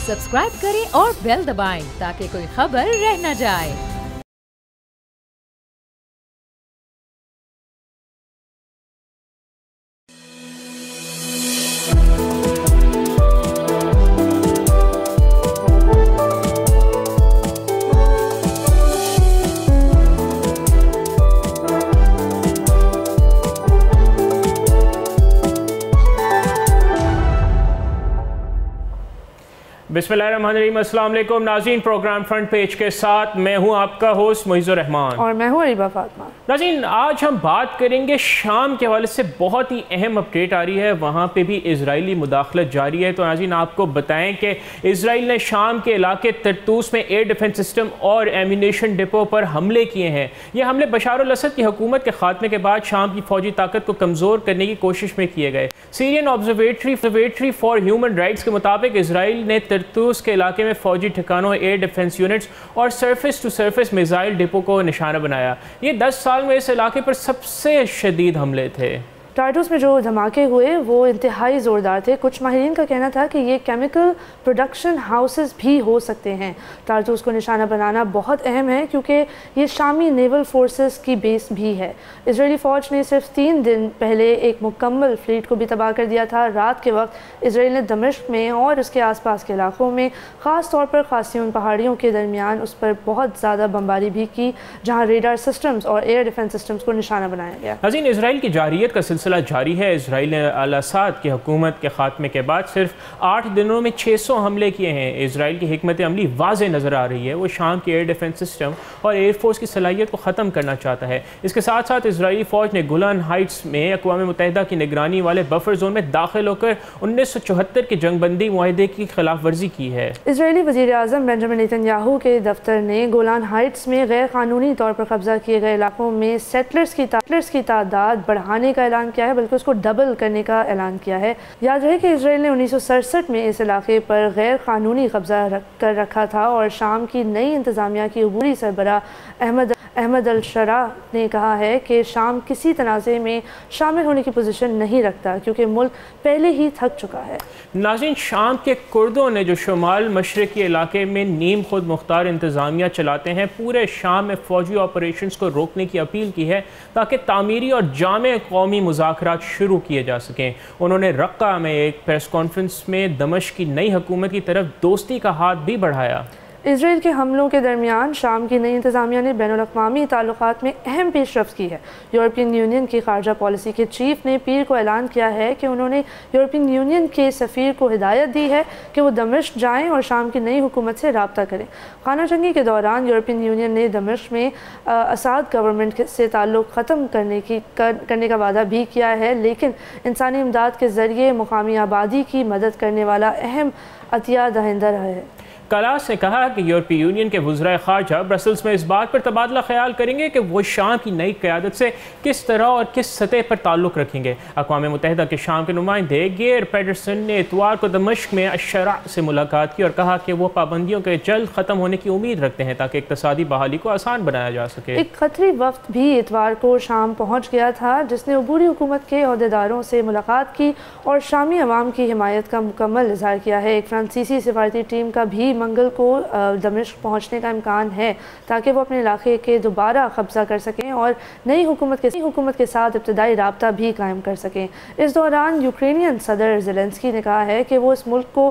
Subscribe करें और bell दबाएं ताकि कोई खबर रह न जाए। बिस्मिल्लाहिर्रहमानिर्रहीम, अस्सलाम वालेकुम नाज़रीन। प्रोग्राम फ्रंट पेज के साथ मैं हूं आपका होस्ट मुइज़्ज़ुर रहमान और मैं हूं अरीबा फातिमा। नाज़रीन, आज हम बात करेंगे शाम के हवाले से बहुत ही अहम अपडेट आ रही है, वहाँ पे भी इजरायली मुदाखलत जारी है। तो नाज़रीन आपको बताएं कि इजराइल ने शाम के इलाके तरतूस में एयर डिफेंस सिस्टम और एम्यूनेशन डिपो पर हमले किए हैं। ये हमले बशार अल असद की हुकूमत के खात्मे के बाद शाम की फौजी ताकत को कमज़ोर करने की कोशिश में किए गए। Syrian observatory for human rights के मुताबिक इजराइल ने तरतूस के इलाके में फौजी ठिकानों, एयर डिफेंस यूनिट्स और surface to surface missile depot को निशाना बनाया। ये 10 साल में इस इलाके पर सबसे शदीद हमले थे। टारटूस में जो धमाके हुए वो इंतहाई ज़ोरदार थे। कुछ माहिरीन का कहना था कि ये केमिकल प्रोडक्शन हाउसेस भी हो सकते हैं। टारटूस को निशाना बनाना बहुत अहम है क्योंकि ये शामी नेवल फोर्सेस की बेस भी है। इजरायली फ़ौज ने सिर्फ 3 दिन पहले एक मुकम्मल फ्लीट को भी तबाह कर दिया था। रात के वक्त इजराइल ने दमिश्क में और उसके आसपास के इलाकों में ख़ास तौर पर खासियन पहाड़ियों के दरमियान उस पर बहुत ज़्यादा बमबारी भी की, जहाँ रेडार सिस्टम्स और एयर डिफेंस सिस्टम्स को निशाना बनाया गया। नाज़रीन, इजराइल की जारियत का सिलसिला जारी है। इजराइल ने अल-असद की हुकूमत के खात्मे के बाद सिर्फ 8 दिनों में 600 हमले किए हैं। इजराइल की हिकमत अमली वाज़े नज़र आ रही है। वो शाम के एयर डिफेंस सिस्टम और एयरफोर्स की सलाहियत को ख़त्म करना चाहता है। इसके साथ साथ इजरायली फ़ौज ने गोलान हाइट्स में अक़वाम मुत्तहिदा की निगरानी वाले बफर जोन में दाखिल होकर 1974 के जंगबंदी मुआहदे की खिलाफ वर्जी की है। इजरायली वज़ीर आज़म बेंजामिन नेतन्याहू के दफ्तर ने गोलान हाइट्स में गैर कानूनी तौर पर कब्जा किए गए इलाकों में सेटलर्स की तादाद बढ़ाने का ऐलान किया है, बल्कि उसको डबल करने का ऐलान किया है। याद रहे कि इजराइल ने 1967 में इस इलाके पर गैर कानूनी कब्जा कर रखा था और शाम की नई इंतज़ामिया की अबूरी सरबराह अहमद अल-शरा ने कहा है कि शाम किसी तनाज़े में शामिल होने की पोजीशन नहीं रखता क्योंकि मुल्क पहले ही थक चुका है। नाज़रीन, शाम के कुर्दों ने जो शुमाल मशरक़ी इलाके में नीम खुद मुख्तार इंतज़ामिया चलाते हैं, पूरे शाम में फ़ौजी ऑपरेशंस को रोकने की अपील की है ताकि तामीरी और जामे कौमी मुज़ाकरात शुरू किए जा सकें। उन्होंने रक्का में एक प्रेस कॉन्फ्रेंस में दमिश्क की नई हुकूमत की तरफ दोस्ती का हाथ भी बढ़ाया। इजराइल के हमलों के दरमियान शाम की नई इंतज़ामिया ने बैनुल-अक़वामी ताल्लुकात में अहम पेशरफ्त की है। यूरोपियन यूनियन की खारजा पॉलिसी के चीफ ने पीर को ऐलान किया है कि उन्होंने यूरोपियन यूनियन के सफ़ीर को हिदायत दी है कि वो दमिश्क जाएँ और शाम की नई हुकूमत से रब्ता करें। खाना जंगी के दौरान यूरोपियन यूनियन ने दमिश्क में असद गवर्नमेंट से ताल्लुक़ ख़त्म करने का वादा भी किया है, लेकिन इंसानी इमदाद के ज़रिए मुकामी आबादी की मदद करने वाला अहम अतिया दहिंदा रहा है। कलास ने कहा कि यूरोपीय यूनियन के वज़राए ख़ारजा ब्रसल्स में इस बात पर तबादला ख्याल करेंगे कि वो शाम की नई क़यादत से किस तरह और किस सतह पर ताल्लुक़ रखेंगे। अक़वाम मुत्तहिदा के शाम के नुमाइंदे गेर पेडरसन ने इतवार को दमिश्क में अश-शरा से मुलाकात की और कहा कि वो पाबंदियों के जल्द ख़त्म होने की उम्मीद रखते हैं ताकि इक़्तिसादी बहाली को आसान बनाया जा सके। एक क़तरी वफ़द भी इतवार को शाम पहुँच गया था जिसने अबूरी हुकूमत के अहदेदारों से मुलाकात की और शामी अवाम की हिमायत का मुकम्मल इज़हार किया है। एक फ्रांसीसी सिफारती टीम का भी मंगल को दमिश्क पहुंचने का इम्कान है ताकि वो अपने इलाके के दोबारा कब्जा कर सकें और नई हुकूमत के साथ इब्तदाई राब्ता भी कायम कर सकें। इस दौरान यूक्रेनियन सदर ज़ेलेंस्की ने कहा है कि वो इस मुल्क को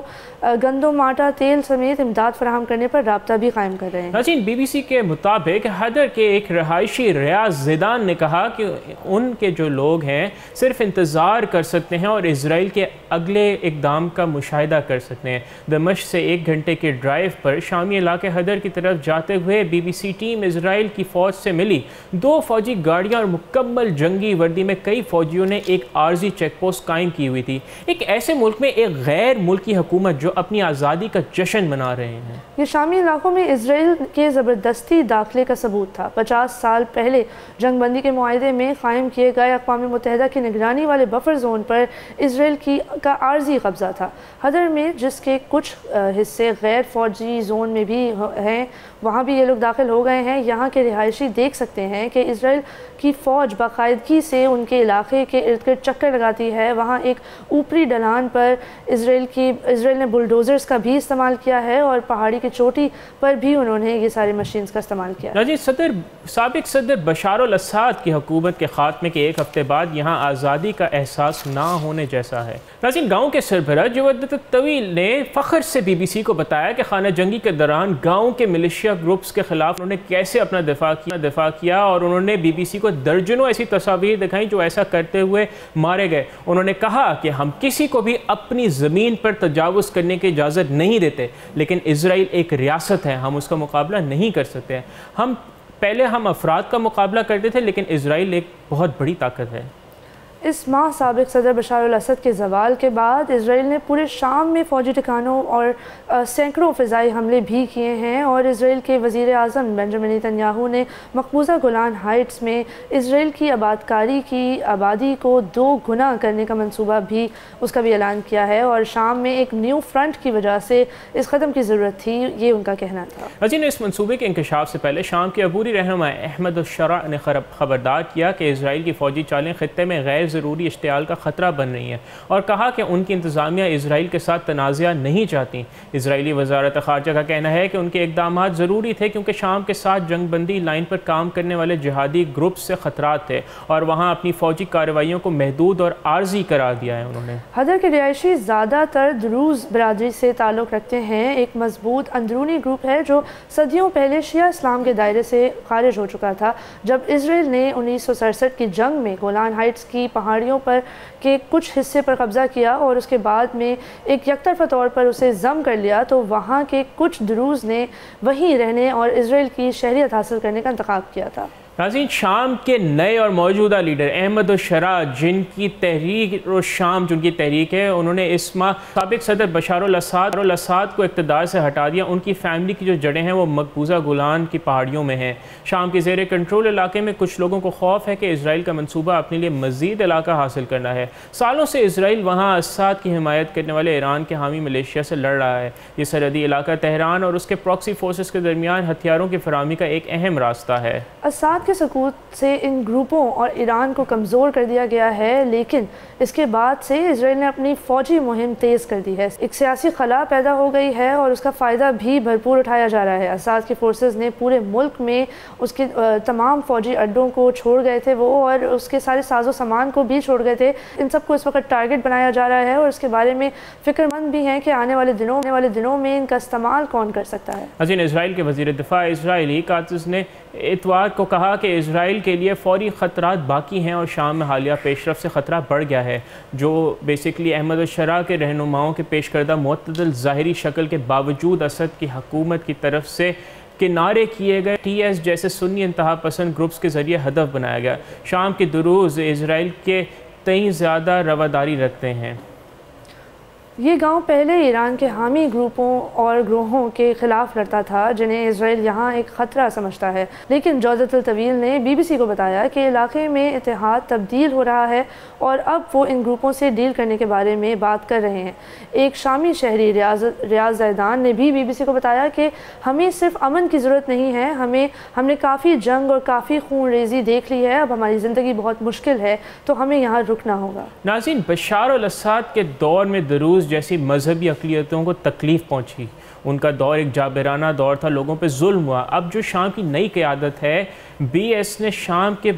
गंदम, आटा, तेल समेत इमदाद फराहम करने पर राब्ता भी कायम कर रहे हैं। नाज़रीन, BBC के मुताबिक हैदर के एक रहायशी रियाज ज़िदान ने कहा कि उनके जो लोग हैं सिर्फ इंतज़ार कर सकते हैं और इजराइल के अगले इक़दाम का मुशाहिदा कर सकते हैं। दमिश्क से 1 घंटे के ड्राइव पर शामी इलाके हैदर की तरफ जाते हुए BBC टीम इजराइल की फ़ौज से मिली। 2 फ़ौजी गाड़ियाँ और मुकम्मल जंगी वर्दी में कई फ़ौजियों ने एक आर्जी चेक पोस्ट कायम की हुई थी। एक ऐसे मुल्क में एक गैर मुल्की हुकूमत जो अपनी आज़ादी का जश्न मना रहे हैं। ये शामी इलाकों में इजराइल के ज़बरदस्ती दाखिले का सबूत था। 50 साल पहले जंगबंदी के मुआहदे में कायम किए गए अक़वाम मुत्तहिदा की निगरानी वाले बफर जोन पर इजराइल का आर्जी कब्जा था। हैदर में जिसके कुछ हिस्से गैर फ़ौजी जोन में भी हैं, वहाँ भी ये लोग दाखिल हो गए हैं। यहाँ के रिहायशी देख सकते हैं कि इसराइल की फ़ौज बाकायदगी से उनके इलाके के इर्द गिर्द चक्कर लगाती है। वहाँ एक ऊपरी ढलान पर इसराइल ने बुलडोज़र्स का भी इस्तेमाल किया है और पहाड़ी की चोटी पर भी उन्होंने ये सारी मशीन्स का इस्तेमाल किया। नाज़रीन, साबिक सदर बशार अल असद की हुकूमत के खात्मे के एक हफ्ते बाद यहाँ आज़ादी का एहसास ना होने जैसा है। नाज़रीन, गाँव के सरबराह जवाद तवील ने फ़ख्र से BBC को बताया कि खाना जंगी के दौरान गाँव के मिलिशिया ग्रुप्स के ख़िलाफ़ उन्होंने कैसे अपना दिफा किया और उन्होंने BBC को दर्जनों ऐसी तस्वीर दिखाई जो ऐसा करते हुए मारे गए। उन्होंने कहा कि हम किसी को भी अपनी ज़मीन पर तजावुज़ करने की इजाज़त नहीं देते, लेकिन इजराइल एक रियासत है, हम उसका मुकाबला नहीं कर सकते। पहले हम अफराद का मुकाबला करते थे, लेकिन इजराइल एक बहुत बड़ी ताकत है। इस माह साबिक सदर बशार अल असद के जवाल के बाद इसराइल ने पूरे शाम में फ़ौजी ठिकानों और सैकड़ों फ़िज़ाई हमले भी किए हैं और इसराइल के वज़ीर आज़म बेंजामिन नेतन्याहू ने मकबूजा गोलान हाइट्स में इसराइल की आबादकारी की आबादी को 2 गुना करने का मंसूबा भी उसका भी ऐलान किया है और शाम में एक न्यू फ्रंट की वजह से इस कदम की ज़रूरत थी, ये उनका कहना था। अजीन, इस मनसूबे के इंकशाफ से पहले शाम के अबूरी रहनुमा अहमद शरा ने खबरदार किया कि इसराइल की फ़ौजी चालें ख़ित्ते में गैर ज़रूरी इश्तियाल का ख़तरा बन रही है और कहा कि उनकी इंतज़ामिया इसराइल के साथ तनाज़ा नहीं चाहती। इसराइली वज़ारत ख़ारजा का कहना है कि उनके इक़दाम ज़रूरी थे क्योंकि शाम के साथ जंगबंदी लाइन पर काम करने वाले जिहादी ग्रुप से ख़तरात थे और वहाँ अपनी फ़ौजी कार्रवाइयों को महदूद और आर्जी करार दिया है। उन्होंने हदर के रिहायशी ज़्यादातर द्रूज़ बरादरी से ताल्लुक़ रखते हैं, एक मजबूत अंदरूनी ग्रुप है जो सदियों पहले शिया इस्लाम के दायरे से खारिज हो चुका था। जब इसराइल ने 1967 की जंग में गोलान हाइट्स की पहाड़ियों पर के कुछ हिस्से पर कब्ज़ा किया और उसके बाद में एक यकतरफ़ा तौर पर उसे ज़म कर लिया, तो वहाँ के कुछ द्रूज़ ने वहीं रहने और इसराइल की शहरियत हासिल करने का इंतखाब किया था। नाज़रीन, शाम के नए और मौजूदा लीडर अहमद शरा जिनकी तहरीक है, उन्होंने इस माह साबिक सदर बशार अल असद को इक़्तिदार से हटा दिया। उनकी फैमिली की जो जड़ें हैं वो मकबूजा गोलान की पहाड़ियों में हैं। शाम के ज़ेर कंट्रोल इलाके में कुछ लोगों को खौफ है कि इसराइल का मनसूबा अपने लिए मज़ीद इलाका हासिल करना है। सालों से इसराइल वहाँ असद की हिमायत करने वाले ईरान के हामी मलेशिया से लड़ रहा है। ये सरहदी इलाका तेहरान और उसके प्रॉक्सी फोर्सेस के दरमियान हथियारों की फराहमी का एक अहम रास्ता है। असद के सकूत से इन ग्रुपों और ईरान को कमज़ोर कर दिया गया है, लेकिन इसके बाद से इसराइल ने अपनी फ़ौजी मुहिम तेज़ कर दी है। एक सियासी खला पैदा हो गई है और उसका फ़ायदा भी भरपूर उठाया जा रहा है। असद की फोर्सेस ने पूरे मुल्क में उसके तमाम फ़ौजी अड्डों को छोड़ गए थे वो और उसके सारे साजो सामान को भी छोड़ गए थे। इन सबको इस वक्त टारगेट बनाया जा रहा है और इसके बारे में फ़िक्रमंद भी हैं कि आने वाले दिनों में इनका इस्तेमाल कौन कर सकता है। अजीन, इसराइल के वज़ीर दिफा इसराइली कातिस ने इतवार को कहा कि इसराइल के लिए फ़ौरी ख़तरात बाकी हैं और शाम में हालिया पेशरफ से ख़तरा बढ़ गया है, जो बेसिकली अहमद शरा के रहनुमाओं के पेश करदा मुअत्तदल ज़ाहिरी शक्ल के बावजूद असद की हुकूमत की तरफ से किनारे किए गए TS जैसे सुन्नी इंतहा पसंद ग्रुप्स के ज़रिए हदफ बनाया गया। शाम के दुरूज़ इसराइल के कई ज़्यादा रवादारी रखते हैं। ये गांव पहले ईरान के हामी ग्रुपों और ग्रोहों के ख़िलाफ़ लड़ता था जिन्हें इसराइल यहाँ एक ख़तरा समझता है, लेकिन जवाद तवील ने BBC को बताया कि इलाके में इत्तेहाद तब्दील हो रहा है और अब वो इन ग्रुपों से डील करने के बारे में बात कर रहे हैं। एक शामी शहरी रियाज ज़ैदान ने भी BBC को बताया कि हमें सिर्फ अमन की ज़रूरत नहीं है, हमने काफ़ी जंग और काफ़ी खून रेजी देख ली है, अब हमारी ज़िंदगी बहुत मुश्किल है, तो हमें यहाँ रुकना होगा। नाज़रीन, बशार अल असद के दौर में दुरूज़ जैसी मजहबी अक़लियतों को तकलीफ़ पहुँची। उनका दौर एक जाबिराना दौर था, लोगों पे जुल्म हुआ। अब जो शाम की नई क़यादत है, BS ने शाम के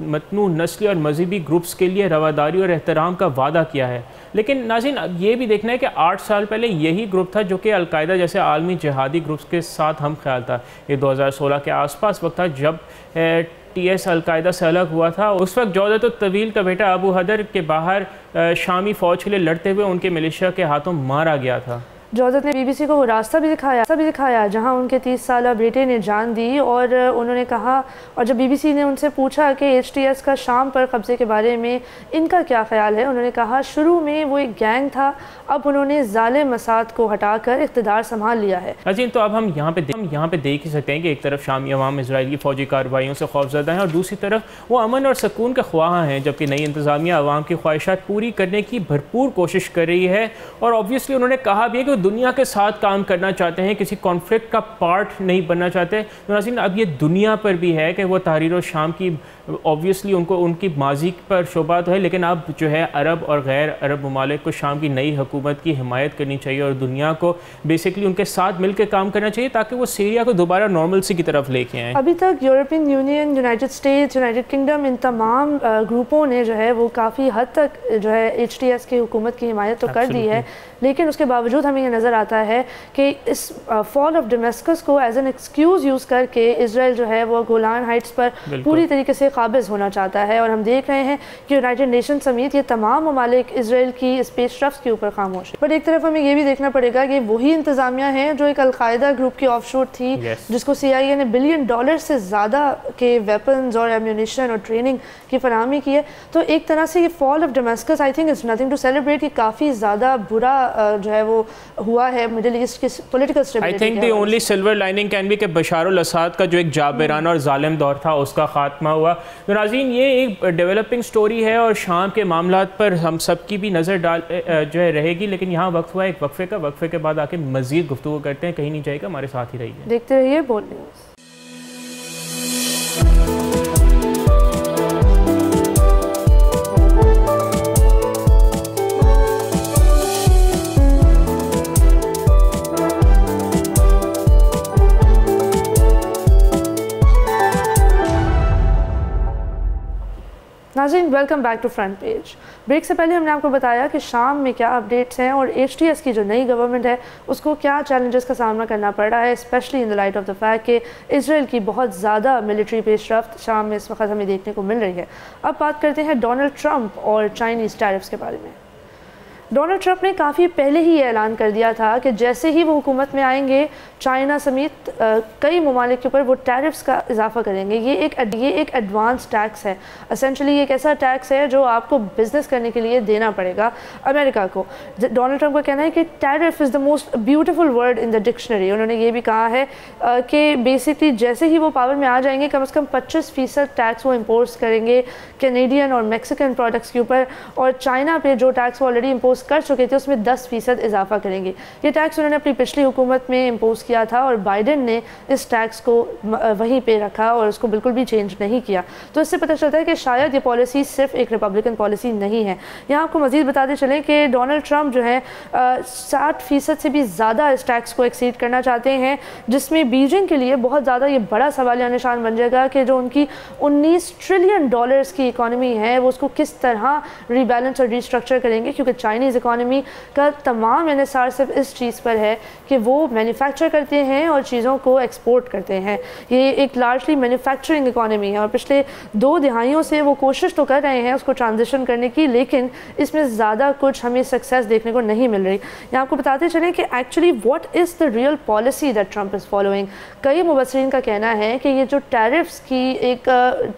मतनू नस्ली और मजहबी ग्रुप्स के लिए रवादारी और एहतराम का वादा किया है। लेकिन नाज़रीन, अब ये भी देखना है कि 8 साल पहले यही ग्रुप था जो कि अलकायदा जैसे आलमी जिहादी ग्रुप्स के साथ हम ख्याल था। ये 2016 के आसपास वक्त था जब TS अलकायदा से अलग हुआ था। उस वक्त जवाद तवील का बेटा अबू हदर के बाहर शामी फ़ौज के लिए लड़ते हुए उनके मिलिशिया के हाथों मारा गया था। जवाद ने BBC को वो रास्ता भी दिखाया जहां उनके 30 साला बेटे ने जान दी और उन्होंने कहा, और जब BBC ने उनसे पूछा कि HTS का शाम पर कब्ज़े के बारे में इनका क्या ख्याल है, उन्होंने कहा शुरू में वो एक गैंग था, अब उन्होंने ज़ालिम मसाद को हटाकर इक़्तिदार संभाल लिया है। अजीन, तो अब हम यहाँ पे देख ही सकते हैं कि एक तरफ शामी अवाम इजराइल की फ़ौजी कार्रवाइयों से खौफज़दा हैं और दूसरी तरफ वो अमन और सुकून के ख्वाह हैं, जबकि नई इंतज़ामिया अवाम की ख्वाहिशात पूरी करने की भरपूर कोशिश कर रही है। और ऑब्वियसली उन्होंने कहा भी है कि दुनिया के साथ काम करना चाहते हैं, किसी कॉन्फ्लिक्ट का पार्ट नहीं बनना चाहते। तो नाज़रीन, अब ये दुनिया पर भी है कि वो तहरीर शाम की ऑब्वियसली उनको उनकी माजी पर शोबा तो है, लेकिन अब जो है अरब और गैर अरब ममालिक को शाम की नई हुकूमत की हिमायत करनी चाहिए और दुनिया को बेसिकली उनके साथ मिलकर काम करना चाहिए ताकि वो सीरिया को दोबारा नॉर्मलसी की तरफ लेके आएँ। अभी तक European Union, United States, United Kingdom, इन तमाम ग्रुपों ने जो है वो काफ़ी हद तक जो है HTS की हुकूमत की हिमायत तो कर दी है, लेकिन उसके बावजूद हमें ये नज़र आता है कि इस फॉल ऑफ डमेस्कस को एज एन एक्सक्यूज़ यूज़ करके इसराइल जो है वो गोलान हाइट्स पर पूरी तरीके से काबिज़ होना चाहता है। और हम देख रहे हैं कि यूनाइटेड नेशन समेत ये तमाम ममालिक इसराइल की स्पेस ट्रफ्स के ऊपर खामोश है। पर एक तरफ हमें ये भी देखना पड़ेगा कि वही इंतज़ामिया है जो एक अलकायदा ग्रुप की ऑफशूट थी, जिसको CIA ने $1 बिलियन से ज़्यादा के वेपन्स और एम्यूनिशन और ट्रेनिंग की फराहमी की है। तो एक तरह से ये fall of Damascus I think is nothing to celebrate, कि काफ़ी ज़्यादा बुरा जो है वो हुआ है मिडिल ईस्ट की political stability. I think the only silver lining can be कि बशार अल असद का जो एक जाबिराना और जालिम दौर था उसका खात्मा हुआ। तो नाज़रीन, ये एक डेवलपिंग स्टोरी है और शाम के मामलात पर हम सब की भी नज़र डाल जो है रहेगी, लेकिन यहाँ वक्त हुआ एक वक्फे का। वक्फे के बाद आके मज़ीद गुफ्तगू करते हैं, कहीं नहीं जाएगा, हमारे साथ ही रहिए, देखते रहिए बोल्ड न्यूज़। नाज़रीन, welcome back to front page. Break से पहले हमने आपको बताया कि शाम में क्या अपडेट्स हैं और HTS की जो नई गवर्नमेंट है उसको क्या चैलेंजेस का सामना करना पड़ रहा है, specially in the light of the fact कि इसराइल की बहुत ज़्यादा मिलिट्री पेशरफ्त शाम में इस वक्त हमें देखने को मिल रही है। अब बात करते हैं डोनाल्ड ट्रंप और चाइनीज़ टैरिफ्स के बारे में। डोनाल्ड ट्रंप ने काफ़ी पहले ही ऐलान कर दिया था कि जैसे ही वो हुकूमत में आएंगे चाइना समेत कई ममालिक के ऊपर वो टैरिफ्स का इजाफा करेंगे। ये एक एडवांस टैक्स है, असेंशली एक ऐसा टैक्स है जो आपको बिजनेस करने के लिए देना पड़ेगा अमेरिका को। डोनाल्ड ट्रंप का कहना है कि tariff is the most beautiful word in the dictionary. उन्होंने ये भी कहा है कि बेसिकली जैसे ही वो पावर में आ जाएंगे कम से कम 25% टैक्स वो इम्पोज करेंगे कैनेडियन और मैक्सिकन प्रोडक्ट्स के ऊपर, और चाइना पे जो टैक्स वो ऑलरेडी इम्पोज कर चुके थे उसमें 10% इजाफा करेंगे। ये टैक्स उन्होंने अपनी पिछली हुकूमत में इम्पोज किया था और बाइडेन ने इस टैक्स को वहीं पे रखा और उसको बिल्कुल भी चेंज नहीं किया। तो इससे पता चलता है कि शायद ये पॉलिसी सिर्फ एक रिपब्लिकन पॉलिसी नहीं है। यहाँ आपको मजीद बताते चलें कि डोनाल्ड ट्रंप जो है 60% से भी ज़्यादा इस टैक्स को एक्सीड करना चाहते हैं, जिसमें बीजिंग के लिए बहुत ज़्यादा ये बड़ा सवालिया निशान बन जाएगा कि जो उनकी $19 ट्रिलियन की इकॉनमी है वो उसको किस तरह रीबैलेंस और रीस्ट्रक्चर करेंगे, क्योंकि चाइनीज़ इकॉनमी का तमाम NSR सिर्फ इस चीज़ पर है कि वो मैन्युफैक्चर करते हैं और चीज़ों को एक्सपोर्ट करते हैं। ये एक लार्जली मैन्युफैक्चरिंग इकॉनमी है और पिछले 2 दिहाइयों से वो कोशिश तो कर रहे हैं उसको ट्रांजिशन करने की, लेकिन इसमें ज़्यादा कुछ हमें सक्सेस देखने को नहीं मिल रही। यहाँ आपको बताते चलें कि actually what is the real policy that Trump is following. कई मुबसरीन का कहना है कि ये जो टैरिफ्स की एक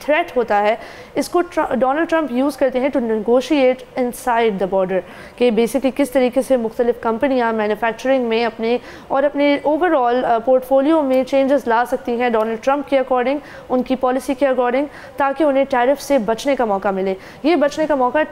थ्रेट होता है इसको डोनाल्ड ट्रंप यूज़ करते हैं to negotiate inside the border, कि बेसिकली किस तरीके से मुख्तलिफ कंपनियां मैन्युफैक्चरिंग में अपने ओवरऑल पोर्टफोलियो में चेंजेस ला सकती हैं डोनाल्ड ट्रंप के अकॉर्डिंग, उनकी पॉलिसी के अकॉर्डिंग, ताकि उन्हें टैरिफ से बचने का मौका मिले। ये बचने का मौका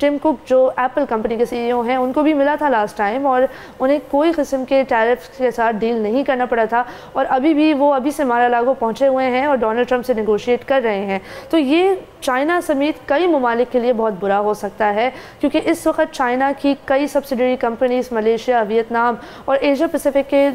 टिम कुक जो एप्पल कंपनी के CEO हैं उनको भी मिला था लास्ट टाइम, और उन्हें कोई किस्म के टैरिफ के साथ डील नहीं करना पड़ा था, और अभी से मारा-लागो पहुँचे हुए हैं और डोनाल्ड ट्रंप से नेगोशिएट कर रहे हैं। तो ये चाइना समेत कई ममालिक के लिए बहुत बुरा हो सकता है, क्योंकि इस वक्त चाइना की कई सब्सिडरी कंपनीज मलेशिया, वियतनाम और एशिया पैसिफिक के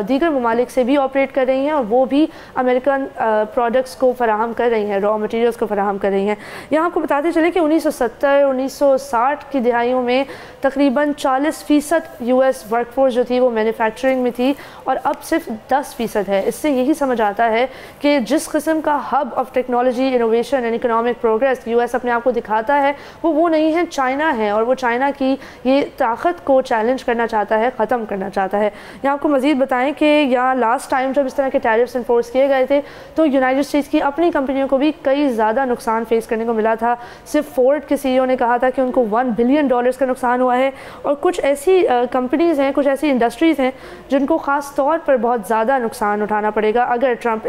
दीगर ममालिक से भी ऑपरेट कर रही हैं, और वो भी अमेरिकन प्रोडक्ट्स को फराहम कर रही हैं, रॉ मटेरियल्स को फराहम कर रही हैं। यहाँ आपको बताते चले कि 1960 की दिहाइयों में तकरीबन 40% US वर्कफोर्स जो थी वो मैन्युफैक्चरिंग में थी, और अब सिर्फ 10% है। इससे यही समझ आता है कि जिस किस्म का hub of technology, innovation and economic progress US अपने आप को दिखाता है वो नहीं है, चाइना है, और वो चाइना की ये ताकत को चैलेंज करना चाहता है, ख़त्म करना चाहता है। यहाँ आपको मज़ीद बताएं कि यहाँ लास्ट टाइम जब इस तरह के टैरिफ्स इन्फोर्स किए गए थे तो यूनाइटेड स्टेट्स की अपनी कंपनियों को भी कई ज़्यादा नुकसान फेस करने को मिला था। सिर्फ फोर्ड के CEO ने कहा कहा था कि उनको $1 बिलियन का नुकसान हुआ है। और कुछ ऐसी कंपनीज़ हैं, कुछ ऐसी इंडस्ट्रीज़ हैं जिनको ख़ास तौर पर बहुत ज़्यादा नुकसान उठाना पड़ेगा अगर ट्रंप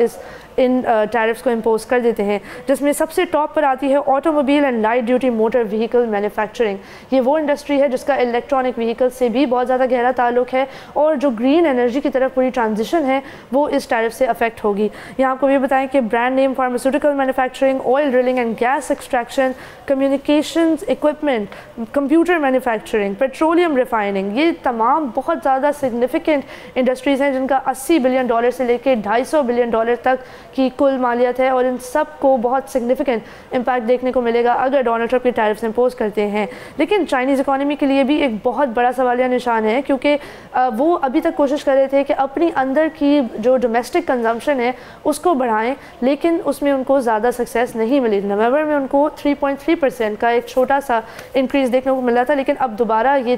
इन टैरिफ्स को इम्पोज कर देते हैं, जिसमें सबसे टॉप पर आती है automobile and light duty motor vehicle manufacturing. ये वो इंडस्ट्री है जिसका इलेक्ट्रॉनिक व्हीकल से भी बहुत ज़्यादा गहरा ताल्लुक है और जो ग्रीन एनर्जी की तरफ पूरी ट्रांजिशन है वो इस टैरिफ से अफेक्ट होगी। यहाँ आपको ये बताएं कि brand name pharmaceutical manufacturing, oil drilling and gas extraction, communications equipment, computer manufacturing, petroleum refining, ये तमाम बहुत ज़्यादा सिग्निफिकेंट इंडस्ट्रीज़ हैं जिनका $80 बिलियन से लेकर $250 बिलियन तक की कुल मालियत है और इन सब को बहुत सिग्निफिकेंट इम्पैक्ट देखने को मिलेगा अगर डोनाल्ड ट्रंप के टैरिफ्स इम्पोज करते हैं। लेकिन चाइनीज़ इकॉनमी के लिए भी एक बहुत बड़ा सवालिया निशान है, क्योंकि वो अभी तक कोशिश कर रहे थे कि अपनी अंदर की जो डोमेस्टिक कंजम्पशन है उसको बढ़ाएं, लेकिन उसमें उनको ज़्यादा सक्सेस नहीं मिली। नवंबर में उनको 3.3% का एक छोटा सा इंक्रीज़ देखने को मिला था, लेकिन अब दोबारा ये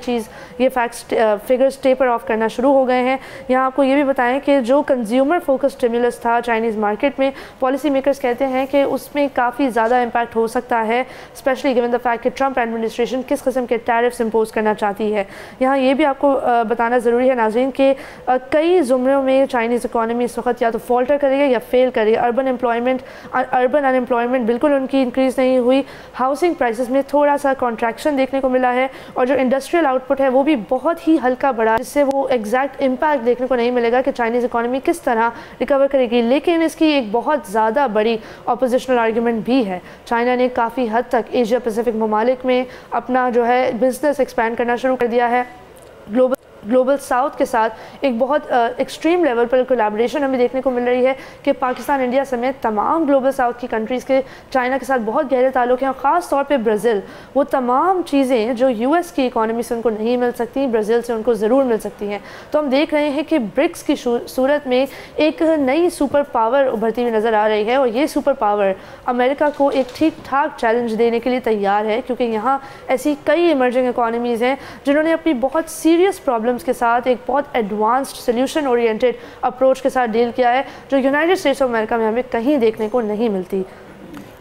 फिगर्स टेपर ऑफ करना शुरू हो गए हैं। यहाँ आपको ये भी बताएं कि जो कंज्यूमर फोकस स्टिमुलस था चाइनीज़ मार्केट में, पॉलिसी मेकर्स कहते हैं कि उसमें काफ़ी ज़्यादा इम्पैक्ट हो सकता है, स्पेशली गिवन द फैक्ट कि ट्रंप एडमिनिस्ट्रेशन किस किस्म के टैरिफ्स इम्पोज करना चाहती है। यहाँ ये भी आपको बताना ज़रूरी है नाज़रीन कि कई ज़ुमरों में चाइनीज़ इकॉनमी इस वक्त या तो फॉल्टर करेगी या फेल करेगी। अर्बन अनएम्प्लॉयमेंट बिल्कुल उनकी इंक्रीज़ नहीं हुई, हाउसिंग प्राइसेस में थोड़ा सा कॉन्ट्रैक्शन देखने को मिला है और जो इंडस्ट्रियल आउटपुट है वो भी बहुत ही हल्का बढ़ा, जिससे वो एग्जैक्ट इम्पैक्ट देखने को नहीं मिलेगा कि चाइनीज़ इकॉनमी किस तरह रिकवर करेगी। लेकिन इसकी एक बहुत ज़्यादा बड़ी ऑपोजिशनल आर्ग्यूमेंट भी है। चाइना ने काफ़ी हद तक एशिया पैसिफिक ममालिक में अपना जो है बिजनेस एक्सपैंड करना शुरू कर दिया है। ग्लोबल साउथ के साथ एक बहुत एक्सट्रीम लेवल पर कोलैबोरेशन हमें देखने को मिल रही है कि पाकिस्तान, इंडिया समेत तमाम ग्लोबल साउथ की कंट्रीज़ के चाइना के साथ बहुत गहरे ताल्लुक हैं और ख़ास तौर पे ब्राज़ील। वो तमाम चीज़ें जो यूएस की इकॉनमी से उनको नहीं मिल सकती, ब्राज़ील से उनको ज़रूर मिल सकती हैं। तो हम देख रहे हैं कि ब्रिक्स की सूरत में एक नई सुपर पावर उभरती हुई नज़र आ रही है और ये सुपर पावर अमेरिका को एक ठीक ठाक चैलेंज देने के लिए तैयार है, क्योंकि यहाँ ऐसी कई इमर्जिंग इकॉनमीज़ हैं जिन्होंने अपनी बहुत सीरियस प्रॉब्लम्स के साथ एक बहुत एडवांस्ड सोल्यूशन ओरिएंटेड अप्रोच के साथ डील किया है, जो यूनाइटेड स्टेट्स ऑफ अमेरिका में हमें कहीं देखने को नहीं मिलती।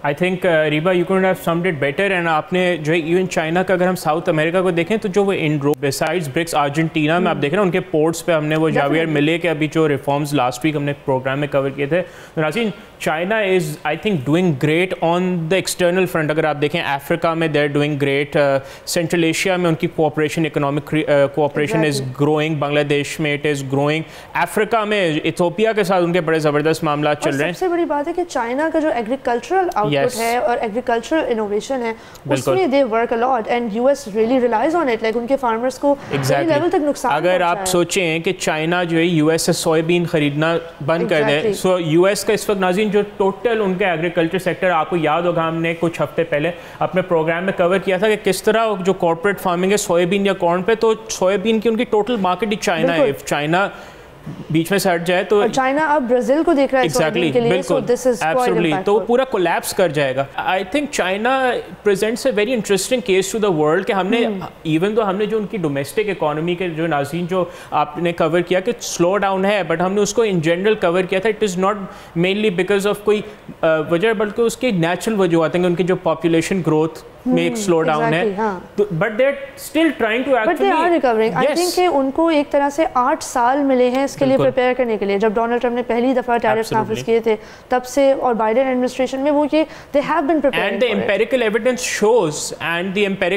I think Reeba you could have summed it better. And आपने जो है इवन चाइना का अगर हम साउथ अमेरिका को देखें तो जो वो इंडो बिसाइड्स ब्रिक्स अर्जेंटीना में आप देखें ना उनके पोर्ट्स पे हमने वो जावियर मिले के अभी जो रिफॉर्म्स लास्ट वीक हमने प्रोग्राम में कवर किए थे। तो नाज़रीन, China is I think doing great on the external front. अगर आप देखें अफ्रीका में they are doing great, central Asia में उनकी cooperation, economic cooperation is growing, Bangladesh में इट इज़ ग्रोइंग, अफ्रीका में इथोपिया के साथ उनके बड़े ज़बरदस्त मामला चल रहे हैं। सबसे बड़ी बात है कि चाइना का जो एग्रीकल्चरल आउटपुट है और एग्रीकल्चरल इनोवेशन है उसमें they work a lot and US really relies on it. Like उनके फार्मर्स को कई लेवल तक नुकसान अगर आप सोचें कि चाइना जो है यूएस से सोयाबीन खरीदना बंद कर दे, सो यूएस का इस वक्त नाज़रीन जो टोटल उनके एग्रीकल्चर सेक्टर, आपको याद होगा हमने कुछ हफ्ते पहले अपने प्रोग्राम में कवर किया था कि किस तरह जो कॉर्पोरेट फार्मिंग है सोयाबीन या कॉर्न पे, तो सोयाबीन की उनकी टोटल मार्केट ही चाइना है। इफ चाइना बीच में से हट जाए तो चाइना अब ब्राज़ील को देख रहा है exactly, के लिए, बिल्कुल, so this is absolutely, तो पूरा कोलैप्स कर जाएगा। I think China presents a very interesting case to the world कि हमने इवन तो हमने जो उनकी डोमेस्टिक इकोनॉमी के जो नाज़रीन जो आपने कवर किया कि स्लो डाउन है, बट हमने उसको इन जनरल कवर किया था। It is not mainly because of कोई वजह, बल्कि उसकी नेचुरल वजह आते हैं, उनकी जो पॉपुलेशन ग्रोथ में एक स्लो डाउन है, but they are still trying to actually recovering. I think कि उनको एक तरह से 8 साल मिले हैं इसके लिए प्रिपेयर करने के लिए। जब डोनाल्ड ट्रंप ने पहली दफा टैरिफ नाफिज किए थे तब से और बाइडेन एडमिनिस्ट्रेशन में वो ये they have been preparing and the empirical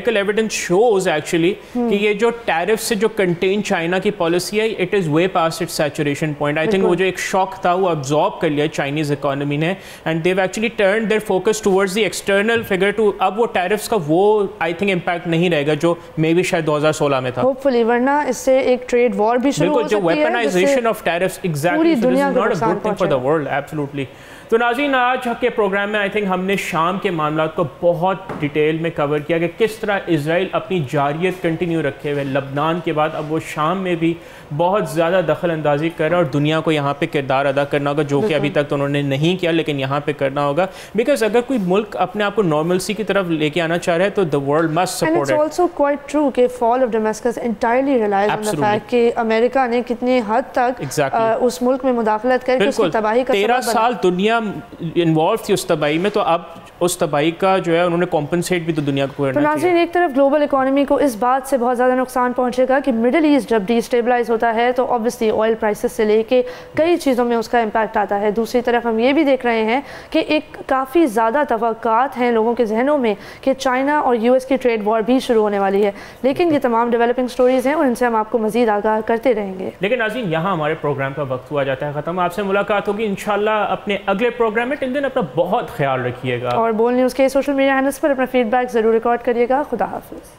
evidence shows actually कि ये जो टैरिफ से जो कंटेन चाइना की पॉलिसी है, it is way past its saturation point. I think वो जो एक शॉक था वो अब्जॉर्ब कर लिया चाइनीज इकोनॉमी ने and they have actually turn their focus towards the external figure to, अब वो टैरिफ का वो आई थिंक इम्पैक्ट नहीं रहेगा जो मे बी शायद 2016 में था। होपफुली, वरना इससे एक ट्रेड वॉर भी शुरू हो सकती है। जो weaponisation of tariffs, exactly, this is not a good thing for the world. Absolutely. तो नाज़रीन, आज के प्रोग्राम में आई थिंक हमने शाम के मामला को बहुत डिटेल में कवर किया कि किस तरह इजराइल अपनी जारियत कंटिन्यू रखे हुए लबनान के बाद अब वो शाम में भी बहुत ज़्यादा दखल अंदाजी कर रहा है और दुनिया को यहाँ पे किरदार अदा करना होगा, जो कि अभी तक तो उन्होंने नहीं किया, लेकिन यहाँ पे करना होगा। बिकॉज अगर कोई मुल्क अपने आप को नॉर्मलसी की तरफ लेके आना चाह रहा है तो the world must support it. And it's also quite true कि fall of Damascus entirely relies on the fact कि अमेरिका ने कितनी हद तक उस मुल्क में मुदाखलत करके उसकी तबाही का 13 साल दुनिया दुनिया इन्वॉल्व थी उस तबाही में, तो अब उस तबाही का जो है उन्होंने कॉम्पनसेट भी तो दुनिया को करना चाहिए। तो नाज़रीन, एक तरफ ग्लोबल इकोनॉमी को इस बात से बहुत ज़्यादा नुकसान पहुंचेगा कि मिडिल ईस्ट जब डिस्टेबलाइज होता है तो ऑब्वियसली ऑयल प्राइसेस से लेके कई चीज़ों में उसका इम्पैक्ट आता है। दूसरी तरफ हम ये भी देख रहे हैं कि एक काफ़ी ज़्यादा तवक्कात हैं लोगों के जहनों में कि चाइना और यूएस की ट्रेड वॉर भी शुरू होने वाली है। लेकिन ये तमाम डेवलपिंग स्टोरीज़ हैं और इनसे हम आपको मज़ीद आगाह करते रहेंगे। लेकिन नाज़रीन, यहाँ हमारे प्रोग्राम का वक्त हुआ जाता है ख़त्म। आपसे मुलाकात होगी इंशाल्लाह अपने अगले प्रोग्राम में। इन दिन अपना बहुत ख्याल रखिएगा और बोल न्यूज़ के सोशल मीडिया हैंडल्स पर अपना फीडबैक ज़रूर रिकॉर्ड करिएगा। खुदा हाफिज़।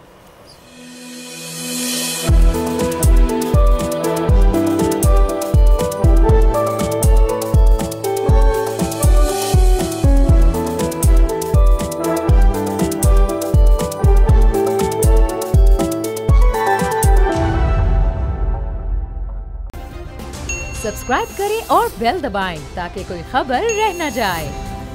सब्सक्राइब करें और बेल दबाएं ताकि कोई खबर रह न जाए।